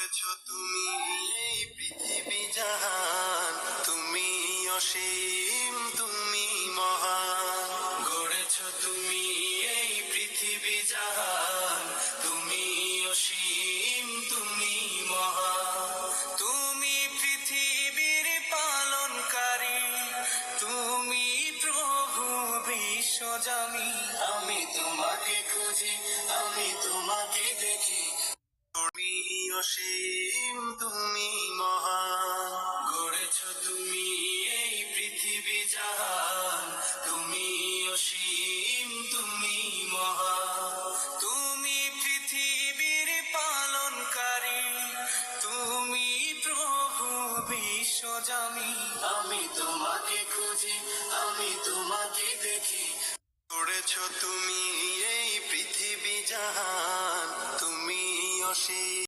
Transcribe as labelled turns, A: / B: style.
A: গড়েছো তুমি এই পৃথিবী জাহান, তুমি অসীম, তুমি মহান। গড়েছো তুমি এই পৃথিবী জাহান, তুমি অসীম, তুমি মহান। তুমি পৃথিবীর পালনকারী, তুমি প্রভু বিশ্বজামি। আমি তোমাকে খুঁজি, আমি তোমাকে দেখি, তুমি অসীম, তুমি মহান। গড়েছো তুমি এই পৃথিবী জাহান, তুমি অসীম, তুমি মহান। তুমি পৃথিবীর পালনকারী, তুমি প্রভু বিশ্বজামি। আমি তোমাকে খুঁজি, আমি তোমাকে দেখি। গড়েছো তুমি এই পৃথিবী জাহান, তুমি অসীম।